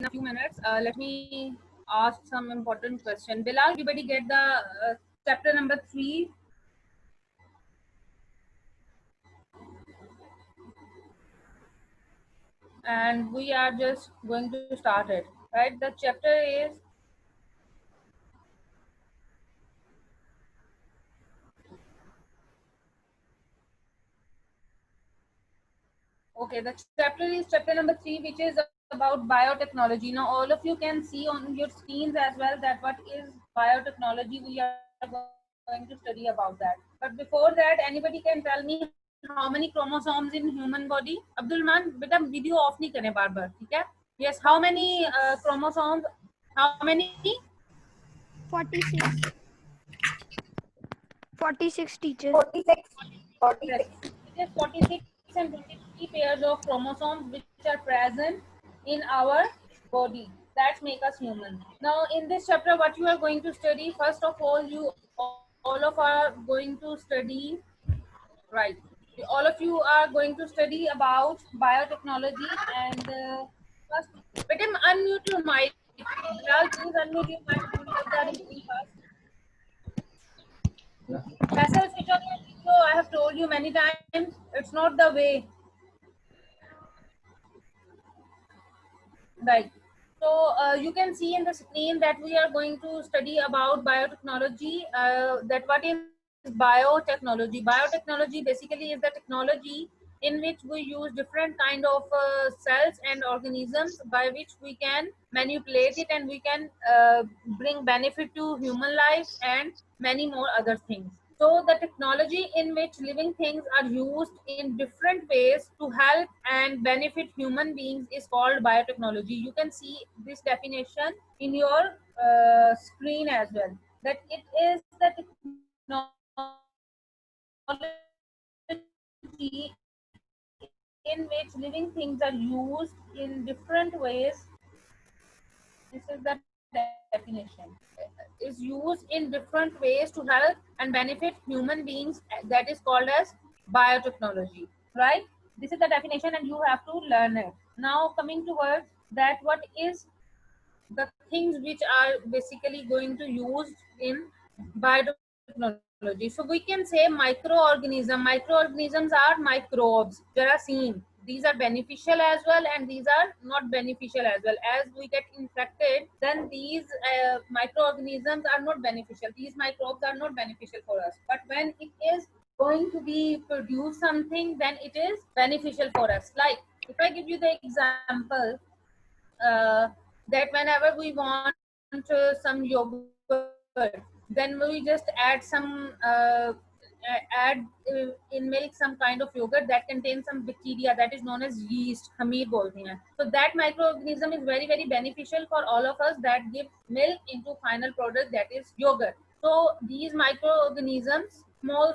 a few minutes. Let me ask some important question. Bilal, everybody get the chapter number 3? And we are just going to start it, right? The chapter is okay. The chapter is chapter number 3, which is about biotechnology. Now, all of you can see on your screens as well that what is biotechnology. We are going to study about that. But before that, anybody can tell me how many chromosomes in human body? Abdulman, beta video off नहीं करने बार बार, ठीक है? Yes, how many chromosomes? How many? 46. 46 teachers. 46. Yes, it is 46 and 23 pairs of chromosomes which are present in our body that make us human. Now, in this chapter, what you are going to study, first of all, you all of are going to study, right? All of you are going to study about biotechnology and first, but unmute your mic. Bilal, please unmute your mic. You guys are in fast. Faisal, switch on your video. I have told you many times, it's not the way. Right. So you can see in the screen that we are going to study about biotechnology. That what is biotechnology? Biotechnology basically is the technology in which we use different kind of cells and organisms by which we can manipulate it and we can bring benefit to human life and many more other things. So the technology in which living things are used in different ways to help and benefit human beings is called biotechnology. You can see this definition in your screen as well. That it is the technology in which living things are used in different ways. This is the definition. Is used in different ways to help and benefit human beings. That is called as biotechnology, right? This is the definition and you have to learn it. Now coming towards that, what is the things which are basically going to use in biotechnology? So we can say microorganisms are microbes, Jarasim. These are beneficial as well and these are not beneficial as well. As we get infected, then these microorganisms are not beneficial. These microbes are not beneficial for us, but when it is going to be produce something, then it is beneficial for us. Like if I give you the example, that whenever we want some yogurt, then we just add some add in milk some kind of yogurt that contains some bacteria that is known as yeast, khamir bolte hain. So that microorganism is very very beneficial for all of us, that gives milk into final product that is yogurt. So these microorganisms, small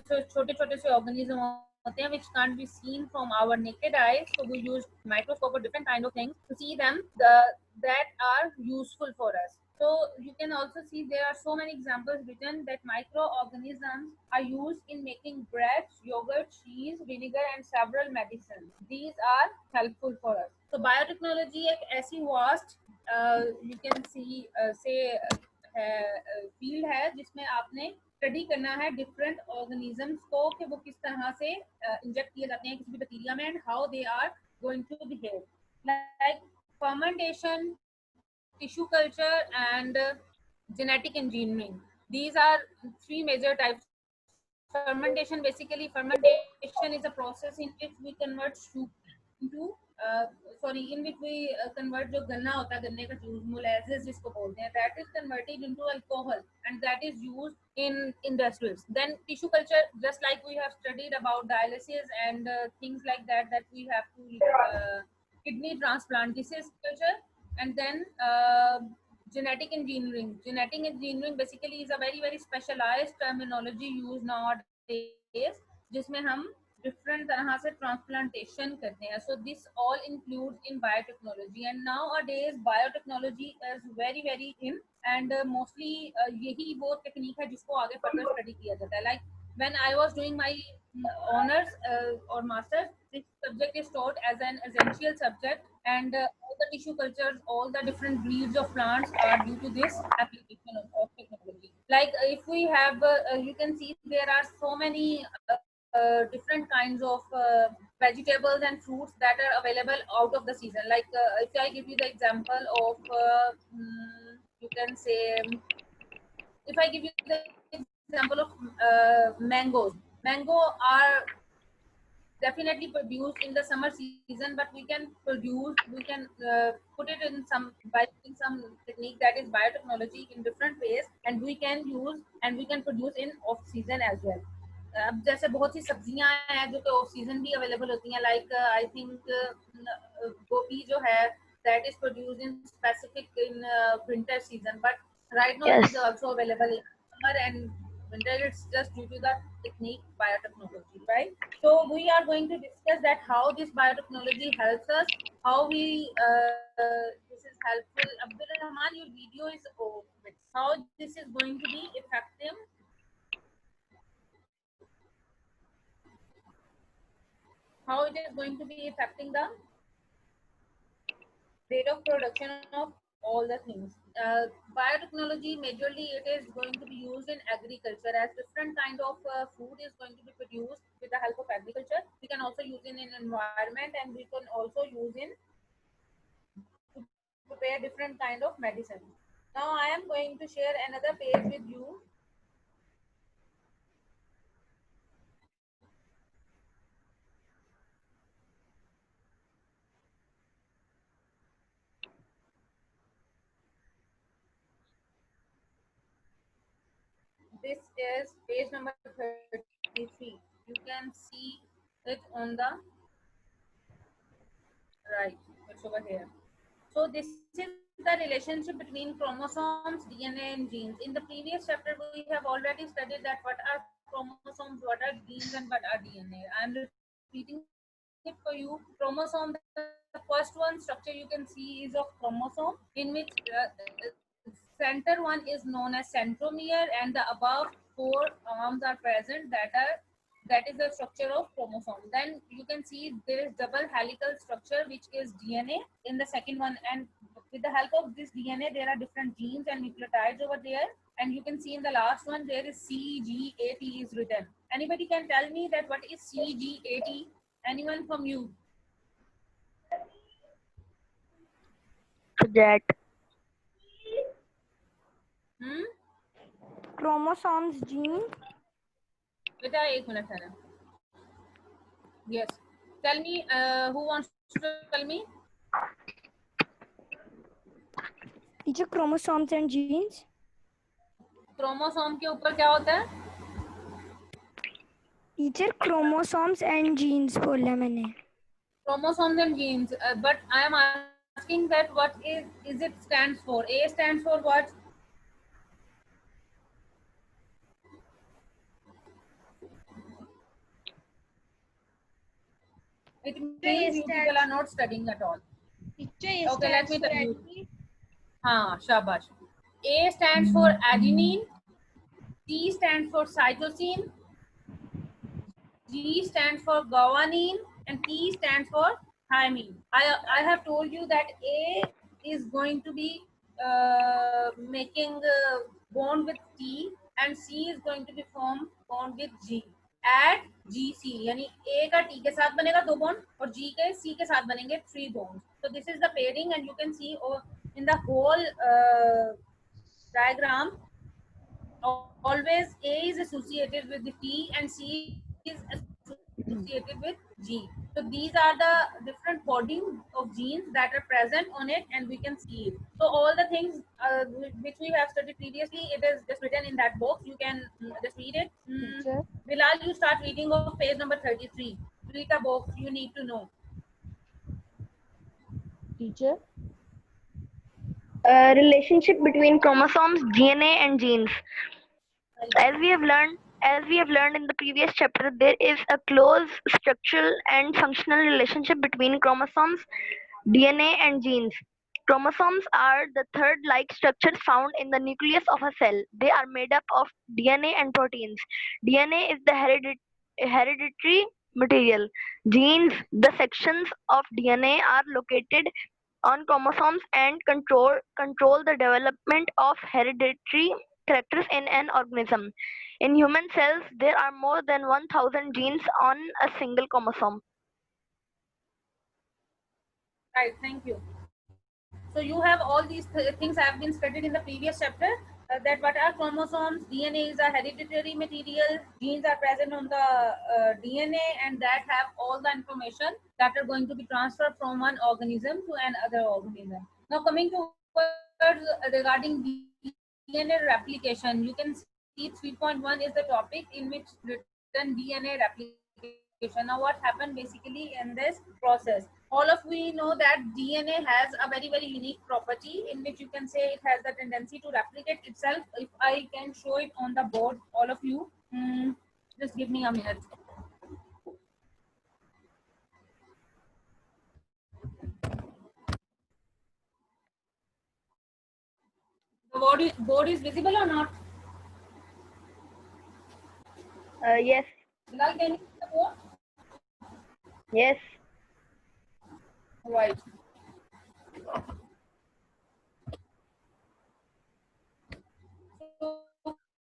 छोटे छोटे से organism होते हैं which can't be seen from our naked eyes. So we use microscope or different kind of things to see them that are useful for us. So you can also see there are so many examples written that microorganisms are used in making bread, yogurt, cheese, vinegar and several medicines. These are helpful for us. So biotechnology एक ऐसी vast you can see say field है जिसमें आपने study करना है different organisms को कि वो किस तरह से इंजेक्ट किए जाते हैं किसी भी बैक्टीरिया में and how they are going to behave, like fermentation, tissue culture and genetic engineering. These are three major types. Fermentation, basically fermentation is a process in which we convert sugar into in which we convert जो गन्ना होता है, गन्ने का juice molasses जिसको बोलते हैं, that is converted into alcohol and that is used in industries. Then tissue culture, just like we have studied about dialysis and things like that, that we have to kidney transplant. This is culture. And then genetic engineering. Genetic engineering basically is a very very specialized terminology used nowadays, जिसमें हम different तरह से transplantation करते हैं. So this all includes in biotechnology and nowadays biotechnology is very very in and mostly यही वो technique है जिसको आगे further study किया जाता है. Like when I was doing my honors or masters, this subject is taught as an essential subject and all the tissue cultures, all the different breeds of plants are due to this application of technology. Like if we have, you can see there are so many different kinds of vegetables and fruits that are available out of the season. Like if I give you the example of, you can say, if I give you the example of mangoes, mango are definitely produced in the summer season, but we can produce, we can put it in some, by using some technique, that is biotechnology, in different ways, and we can use and we can produce in off season as well. अब जैसे बहुत सी सब्जियां हैं जो कि off season भी available होती हैं, लाइक आई थिंक गोभी जो है, that is produced in specific in winter season, but right now it Yes. is also available in summer and winter. It's just due to the technique biotechnology, right? So we are going to discuss that how this biotechnology helps us, how we this is helpful. Abdul Rahman, your video is over. How this is going to be effective, how it is going to be affecting the rate of production of all the things. Biotechnology, majorly it is going to be used in agriculture, as different kind of food is going to be produced with the help of agriculture. We can also use it in environment, and we can also use in to prepare different kind of medicine. Now I am going to share another page with you. This is page number 33. You can see it on the right. It's over here. So this is the relationship between chromosomes, DNA, and genes. In the previous chapter, we have already studied that what are chromosomes, what are genes, and what are DNA. I am repeating it for you. Chromosome, the first one structure you can see is of chromosome, in which center one is known as centromere, and the above four arms are present, that is the structure of chromosome. Then you can see there is double helical structure, which is DNA in the second one, and with the help of this DNA there are different genes and nucleotides over there. And you can see in the last one there is CGAT is written. Anybody can tell me that what is CGAT? Anyone from you? That Hmm? chromosomes gene. Beta, एक minute है ना. Yes. Tell me, who wants to tell me? Teacher, chromosomes and genes. Chromosome के ऊपर क्या होता है? Teacher chromosomes and genes बोला मैंने. Chromosomes and genes. But I am asking that what is it stands for? A stands for what? It means you people are not studying at all. Okay, let me tell you. हाँ, शाबाश. A stands for adenine, T stands for cytosine, G stands for guanine, and T stands for thymine. I have told you that A is going to be making bond with T, and C is going to be form bond with G. At GC, यानी A का T के साथ बनेगा 2 bond और G के C के साथ बनेंगे 3 bond. So this is the pairing, and you can see in the whole diagram, always A is associated with the T and C is associated with G. So these are the different coding of genes that are present on it, and we can see it. So all the things which we have studied previously, it is just written in that box. You can just read it. Bilal, you start reading of page number 33. Read the box. You need to know. teacher. Relationship between chromosomes, DNA, and genes. As we have learned in the previous chapter, there is a close structural and functional relationship between chromosomes, DNA, and genes. Chromosomes are the third-like structures found in the nucleus of a cell. They are made up of DNA and proteins. DNA is the hereditary material. Genes, the sections of DNA, are located on chromosomes and control the development of hereditary characters in an organism. In human cells, there are more than 1,000 genes on a single chromosome. Right, thank you. So you have all these things have been studied in the previous chapter. That what are chromosomes? DNA is a hereditary material. Genes are present on the DNA, and that have all the information that are going to be transferred from one organism to another organism. Now coming to regarding DNA replication, you can see 3.1 is the topic in which written DNA replication. Now what happened basically in this process? All of we know that DNA has a very unique property in which you can say it has the tendency to replicate itself. If I can show it on the board, all of you, just give me a minute. The board is visible or not? Yes. Bilal, can you see the board? Yes. Right. So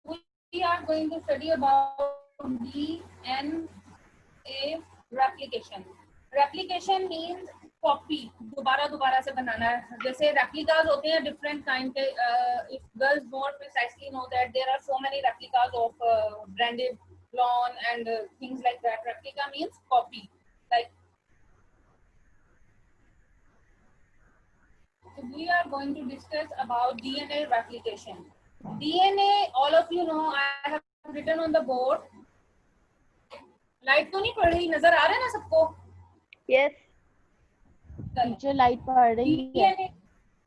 we are going to study about DNA replication. Replication means copy दोबारा दोबारा से बनाना है. जैसे replicas होते हैं different kind के. If girls more precisely know that there are so many replicas of branded lawn and things like that. Replica means copy. Like, so we are going to discuss about DNA replication. DNA, all of you know, I have written on the board. Light तो नहीं पड़ रही, नजर आ रहा है ना सबको? Yes. Teacher light पड़ रही है. DNA,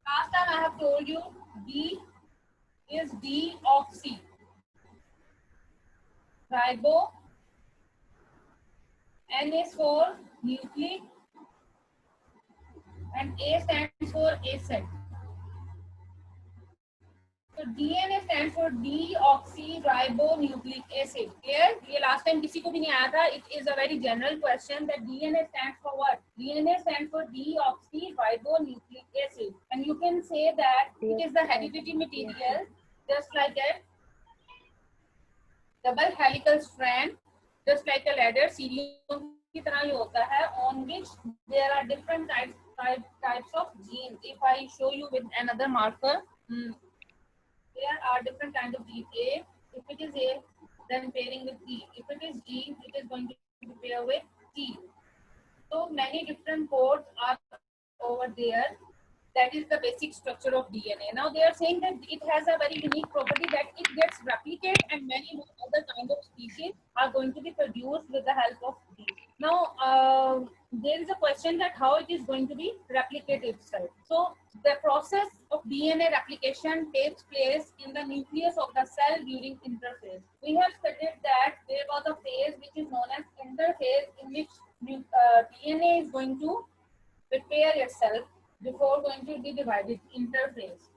last time I have told you, D is deoxy ribo, N is for nucleic, and A stands for acid. So DNA stands for deoxyribonucleic acid. Clear? ये last time किसी को भी नहीं आया था. It is a very general question that DNA stands for what? DNA stands for deoxyribonucleic acid, and you can say that it is the hereditary material, just like a double helical strand, just like a ladder, सीढ़ियों की तरह ही होता है, on which there are different types of genes. If I show you with another marker. There are different kinds of genes. A, if it is A, then pairing with T. If it is G, it is going to pair with T. So many different codes are over there. That is the basic structure of DNA. Now they are saying that it has a very unique property that it gets replicated and many more other kind of species are going to be produced with the help of these. Now there is a question that how it is going to be replicate itself. So the process of DNA replication takes place in the nucleus of the cell during interphase. We have studied that there was a phase which is known as interphase, in which DNA is going to prepare itself before going to be divided. Interphase.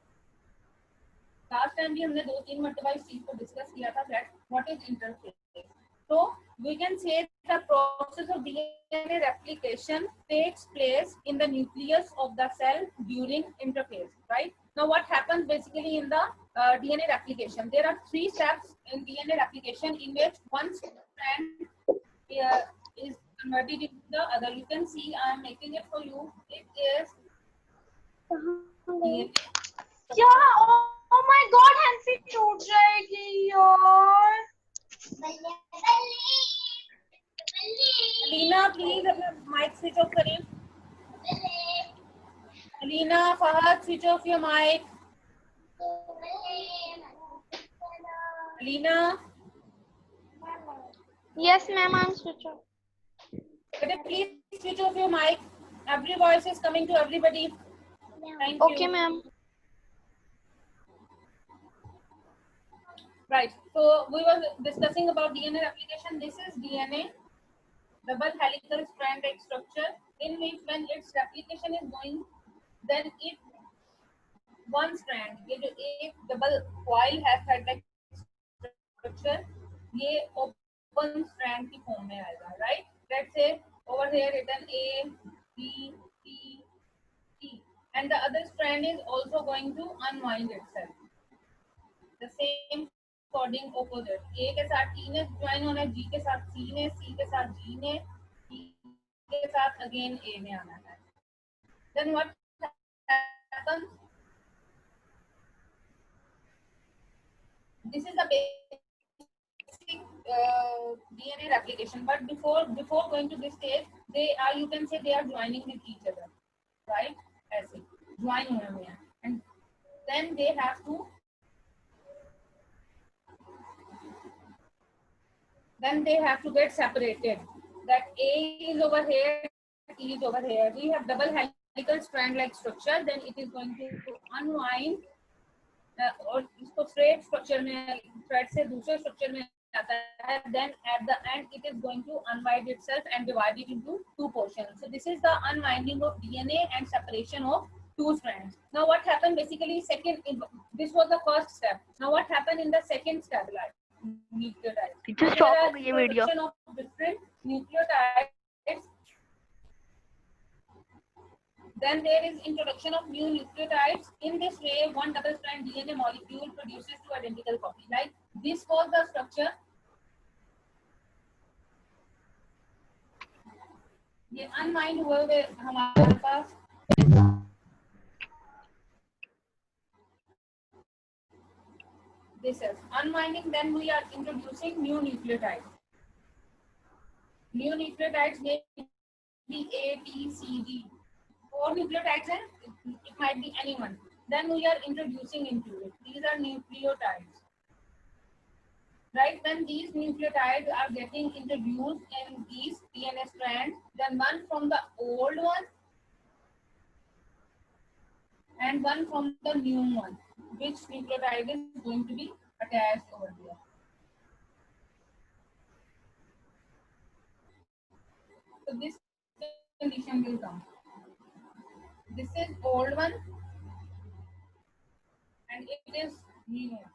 Last time भी हमने 2-3 मरतबा इस चीज को discuss किया था that what is interphase. So we can say the process of DNA replication takes place in the nucleus of the cell during interphase, right? Now what happens basically in the DNA replication? There are 3 steps in DNA replication in which one strand is converted into the other. You can see I am making it for you. It is DNA. क्या? Oh my God, हैंसी टूट जाएगी यार. Alina please अपना mic switch off करें. Alina, Fahad, switch off your mic. Alina. Yes, ma'am, I'm switch off. Please switch off your mic. Every voice is coming to everybody. Thank you. Okay, ma'am. Right. So we were discussing about DNA replication. This is DNA, double helical strand-like structure, in which when its replication is going, then it one strand, ये जो एक double coil है thread-like structure, ये open strand की form में आएगा, right? Let's say over here written A, B, T, T, and the other strand is also going to unwind itself. The same coding opposite. A के साथ T ने join होना है, G के साथ C ने, C के साथ G ने, T के साथ again A ने आना है. Then what happens? This is the basic DNA replication. But before going to this stage, they are, you can say, they are joining with each other, right? ऐसे join हुए हैं, and then they have to. Then they have to get separated. That A is over here, T is over here. We have double helical strand-like structure. Then it is going to unwind और इसको straight structure में thread से दूसरे structure में आता है. Then at the end it is going to unwind itself and divide it into two portions. So this is the unwinding of DNA and separation of two strands. Now what happened basically? This was the first step. Now what happened in the second step? Like nucleotides. Just stop हो गई ये video. Of different nucleotides. Then there is introduction of new nucleotides. In this way, one double-strand DNA molecule produces two identical copies. Like this was the structure. ये unwind हुए हमारे पास. This is unwinding. Then we are introducing new nucleotides. New nucleotides may be A, T, C, D. 4 nucleotides, and it might be anyone. Then we are introducing into it. These are nucleotides, right? When these nucleotides are getting introduced in these DNA strands, then one from the old one and one from the new one. Which nucleotide is going to be attached over here? So this condition will come. This is old one and it is new one.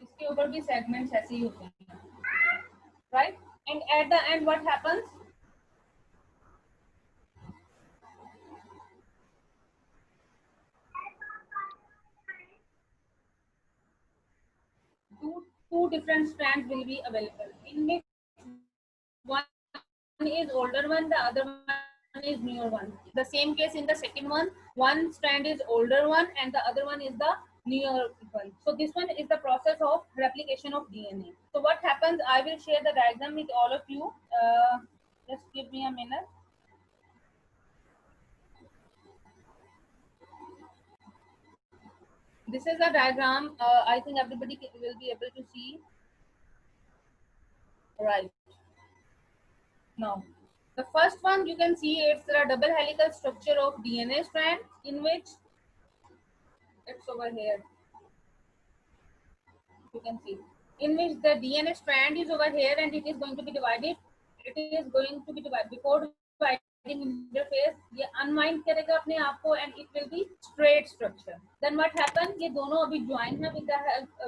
इसके ऊपर भी segments ऐसे ही होते हैं, right? And at the end, what happens? Two different strands will be available. In which one is older one, the other one is newer one. The same case in the second one. One strand is older one and the other one is the newer one. So this one is the process of replication of DNA. So what happens? I will share the diagram with all of you. Just give me a minute. This is a diagram. I think everybody will be able to see. Right. Now, the first one you can see it's a double helical structure of DNA strand in which it's over here. You can see in which the DNA strand is over here and it is going to be divided. It is going to be divided before dividing interface. ये unwind करेगा अपने आप को and it will be straight structure. Then what happens? ये दोनों अभी join है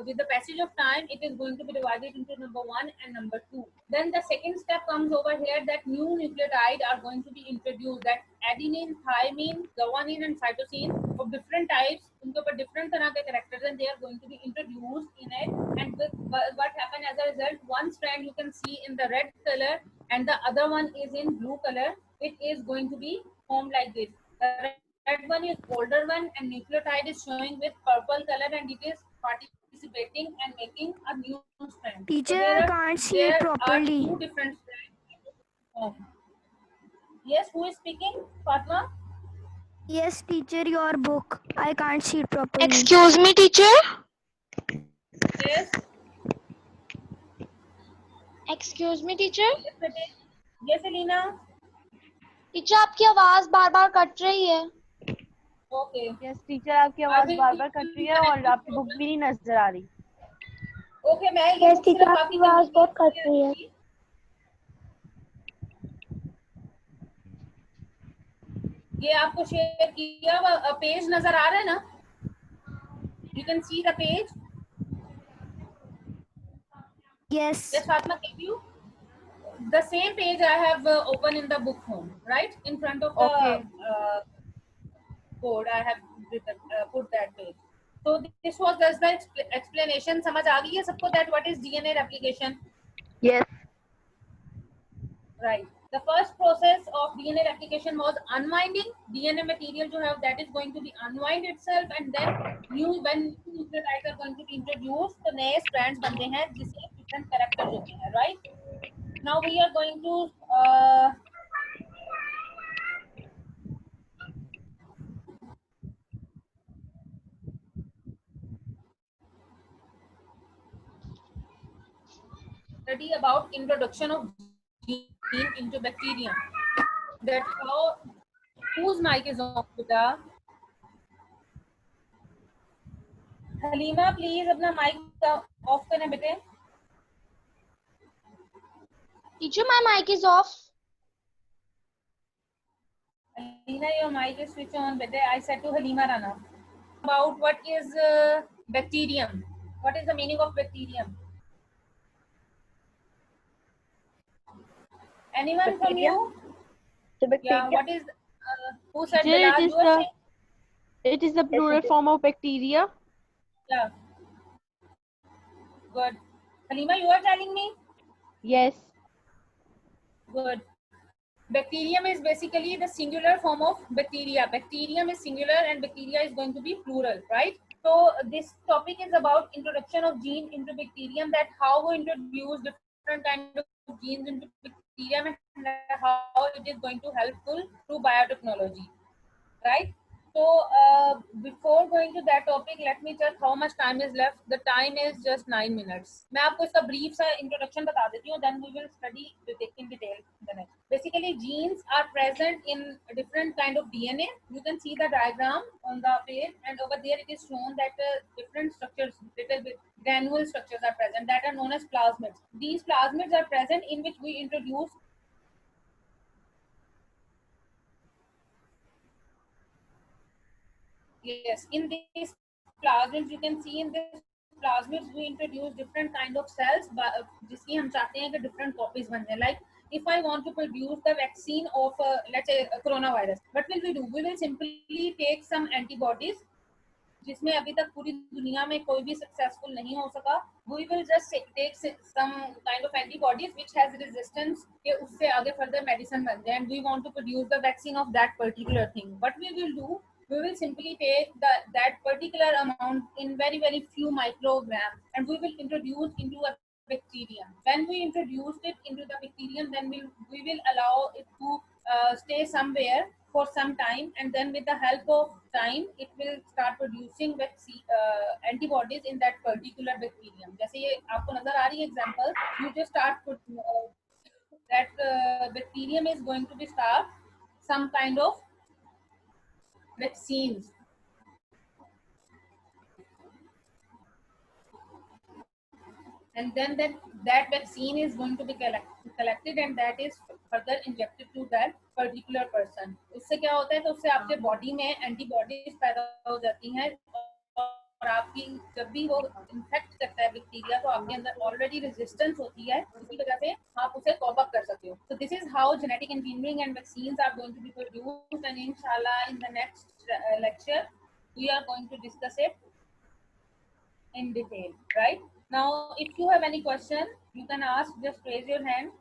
with the passage of time. It is going to be divided into number 1 and number 2. Then the second step comes over here that new nucleotide are going to be introduced. That adenine, thymine, guanine and cytosine of different types. उनके ऊपर different तरह के characters and they are going to be introduced in it. And what happens as a result? One strand you can see in the red color and the other one is in blue color. It is going to be formed like this. The red one is older one and nucleotide is showing with purple color and it is participating and making a new strand. Teacher, So I can't see it properly. Are two different strands. Yes, who is speaking? Fatma? Yes, teacher, your book. I can't see it properly. Excuse me, teacher. Yes. Excuse me, teacher. Yes, Elena. Teacher आपकी आवाज बार बार cut रही है. Okay. Yes teacher आपकी आवाज बार बार cut रही है और आपकी बुक भी नहीं नजर आ रही. Okay, मैं Yes, teacher, आपकी आवाज बहुत कट रही है. ये आपको शेयर किया पेज नजर आ रहा है ना? You can see the page. Yes. Yes, Fatma, can you? The same page I have open in the book home, right? In front of the Okay. board, I have written, put that page. So this was just the explanation. समझ आ गई है सबको that what is DNA replication? Yes. Right. The first process of DNA replication was unwinding. DNA material जो है that is going to be unwind itself, and then when new nucleotides are going to be introduced, तो नए strands बनते हैं जिससे different characters होते हैं, right? Now we are going to study about introduction of gene into bacterium. That how, whose mic is on? Beta Halima, please अपना mic off करें बेटे. Teacher, my mic is off. Halima, your mic is switch on बेटे. I said to Halima Rana about what is bacterium. What is the meaning of bacterium? Anyone from Bacteria? you? So bacteria. Yeah. What is? Who said Teacher, Bilal? You are saying? it is the plural is. form of bacteria. Yeah. Good. Halima, you are telling me? Yes. Good. Bacterium is basically the singular form of bacteria. Bacterium is singular and bacteria is going to be plural, right? So this topic is about introduction of gene into bacterium, that how we introduce different kind of genes into bacterium and how it is going to helpful to biotechnology, right? So before going to that topic, let me check how much time is left. The time is just 9 minutes. मैं आपको इसका brief सा introduction बता देती हूँ. Then we will study in detail the next. Basically, genes are present in different kind of DNA. You can see the diagram on the page, and over there it is shown that different structures, little bit granule structures are present that are known as plasmids. These plasmids are present in which we introduce. Yes, in these plasmids, you can see in this plasmids we introduce different kind of cells, जिसकी हम चाहते हैं कि different copies बन जाए. Like if I want to produce the vaccine of let's say a coronavirus, what will we do? We will simply take some antibodies, जिसमें अभी तक पूरी दुनिया में कोई भी सक्सेसफुल नहीं हो सका. We will just take some kind of antibodies which has resistance कि उससे आगे further medicine बन जाए, and we want to produce the vaccine of that particular thing. What we will do, we will simply take that particular amount in very few micrograms, and we will introduce into a bacterium. When we introduce it into the bacterium, then we will allow it to stay somewhere for some time, and then with the help of time it will start producing antibodies in that particular bacterium. जैसे ये आपको नजर आ रही है example, you just start that bacterium is going to be start some kind of vaccines. And then that vaccine is going to be collected and that is further injected to that particular person. उससे क्या होता है, तो उससे आपके body में antibodies पैदा हो जाती हैं, और आपकी जब भी वो इन्फेक्ट करता है बैक्टीरिया, तो आपके अंदर ऑलरेडी रेजिस्टेंस होती है, इसी वजह से आप उसे कॉप अप कर सकते हो. So this is how genetic engineering and vaccines are going to be produced, and inshallah in the next lecture we are going to discuss it in detail, right? Now, if you have any question, you can ask, just raise your hand.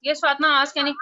Yes, Fatma, ask any.